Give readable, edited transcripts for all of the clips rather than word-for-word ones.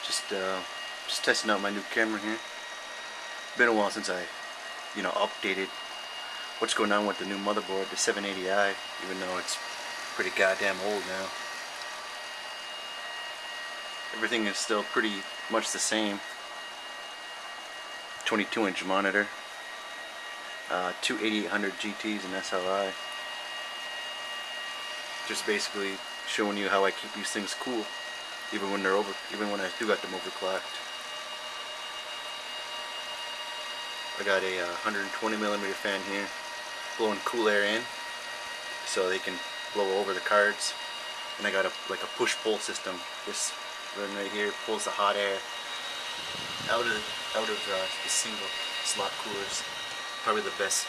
Just testing out my new camera here. Been a while since I, updated what's going on with the new motherboard, the 780i, even though it's pretty goddamn old now. Everything is still pretty much the same. 22-inch monitor, two 8800 GTs and SLI. Just basically showing you how I keep these things cool, even when I do got them overclocked. I got a 120mm fan here, blowing cool air in, so they can blow over the cards. And I got like a push-pull system. This one right here pulls the hot air out of the single slot coolers. Probably the best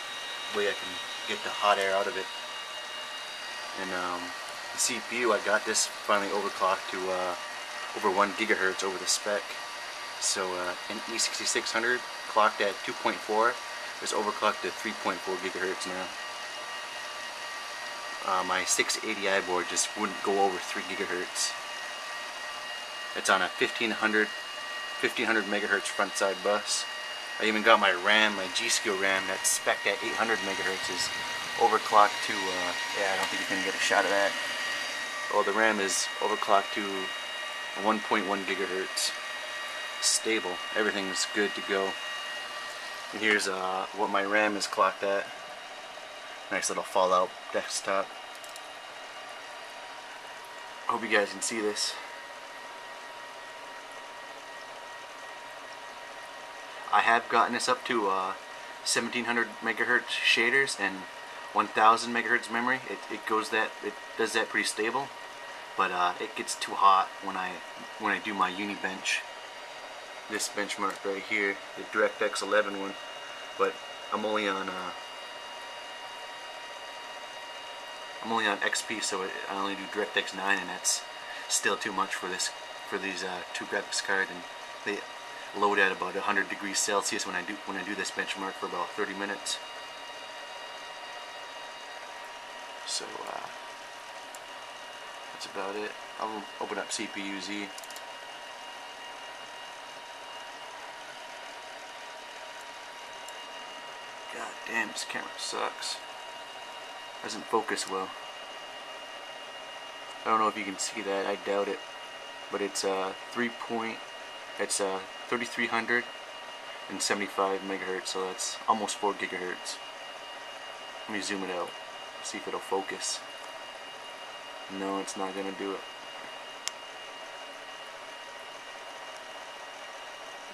way I can get the hot air out of it. And the CPU, I got this finally overclocked to over 1 gigahertz over the spec. So an E6600 clocked at 2.4 is overclocked to 3.4 gigahertz now. My 680i board just wouldn't go over 3 gigahertz. It's on a 1500 megahertz front side bus. I even got my RAM, my G.Skill RAM that's spec'd at 800 megahertz is overclocked to, I don't think you can get a shot of that. Oh, the RAM is overclocked to 1.1 gigahertz. Stable. Everything's good to go. And here's what my RAM is clocked at. Nice little Fallout desktop. Hope you guys can see this. I have gotten this up to 1700 megahertz shaders and 1000 megahertz memory. It does that pretty stable, but it gets too hot when I do my uni bench. This benchmark right here, the DirectX 11 one, but I'm only on XP, so I only do DirectX 9, and that's still too much for these two graphics cards, and they load at about 100 degrees Celsius when I do this benchmark for about 30 minutes. So that's about it. I'll open up CPU-Z. God damn, this camera sucks. Doesn't focus well. I don't know if you can see that. I doubt it. But it's 3375 megahertz, so that's almost 4 gigahertz. Let me zoom it out. See if it'll focus. No, it's not gonna do it.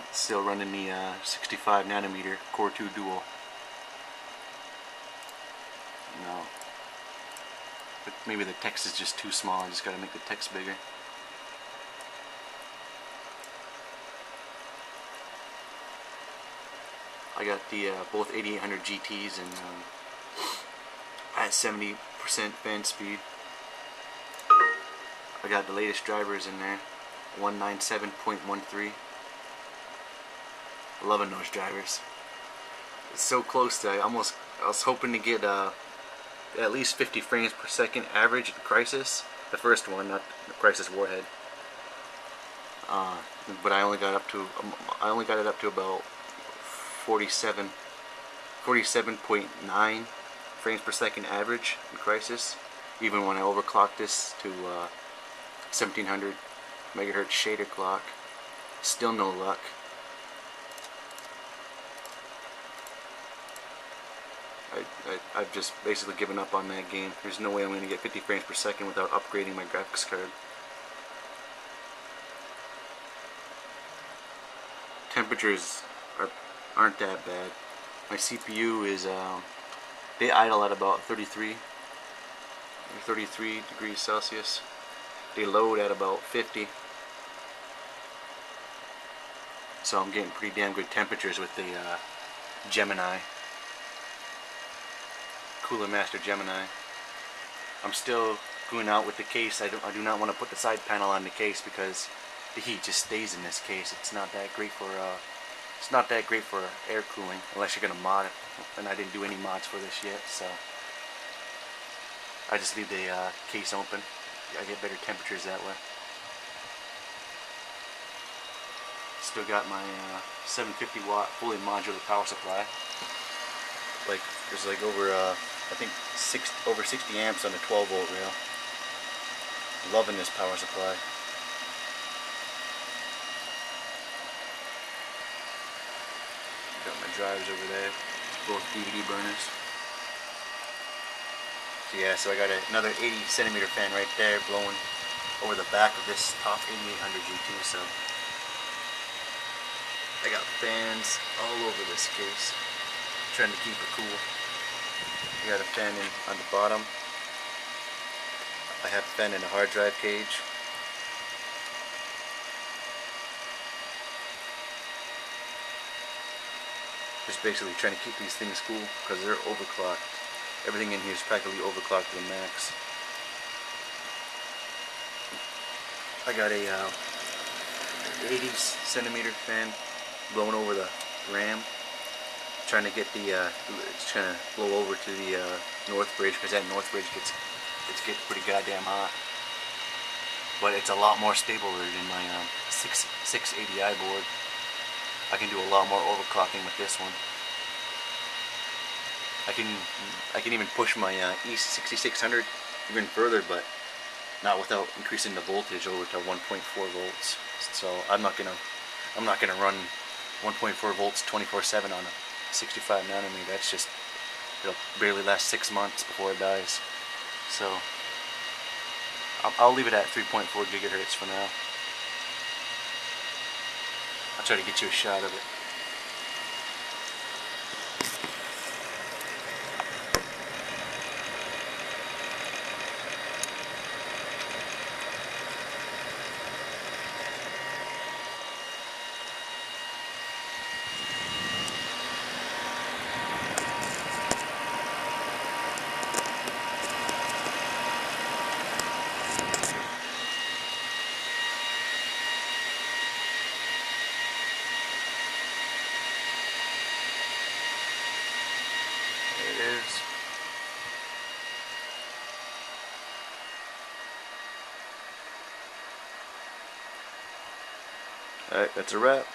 It's still running the 65 nanometer Core 2 Dual. No. But maybe the text is just too small. I just gotta make the text bigger. I got the both 8800 GTs and at 70% fan speed. I got the latest drivers in there, 197.13. Loving those drivers. It's so close to I was hoping to get at least 50 frames per second average in Crisis, the first one, not the Crisis Warhead. But I only got it up to about 47.9 frames per second average in Crisis, even when I overclocked this to 1700 megahertz shader clock. Still no luck. I've just basically given up on that game. There's no way I'm going to get 50 frames per second without upgrading my graphics card. Temperatures aren't that bad. My CPU is they idle at about 33 degrees Celsius. They load at about 50. So I'm getting pretty damn good temperatures with the Gemini. Cooler Master Gemini. I'm still going out with the case. I do not want to put the side panel on the case because the heat just stays in this case. It's not that great for air cooling unless you're gonna mod it, and I didn't do any mods for this yet, so I just leave the case open. I get better temperatures that way. Still got my 750 watt fully modular power supply. Like there's like over I think over 60 amps on a 12 volt rail. Loving this power supply. Got my drives over there, both DVD burners. So yeah, so I got another 80 centimeter fan right there blowing over the back of this top 8800 G2 sub. I got fans all over this case, trying to keep it cool. I got a fan on the bottom. I have a fan in a hard drive cage. Just basically trying to keep these things cool because they're overclocked. Everything in here is practically overclocked to the max. I got a 80 centimeter fan blowing over the RAM, trying to get it's trying to blow over to the north bridge, because that north bridge gets pretty goddamn hot. But it's a lot more stable than my 680i board. I can do a lot more overclocking with this one. I can even push my E6600 even further, but not without increasing the voltage over to 1.4 volts. So I'm not gonna run 1.4 volts 24/7 on a 65 nanometer. That's just, it'll barely last 6 months before it dies. So I'll leave it at 3.4 gigahertz for now. I'll try to get you a shot of it. There it is. Alright, that's a wrap.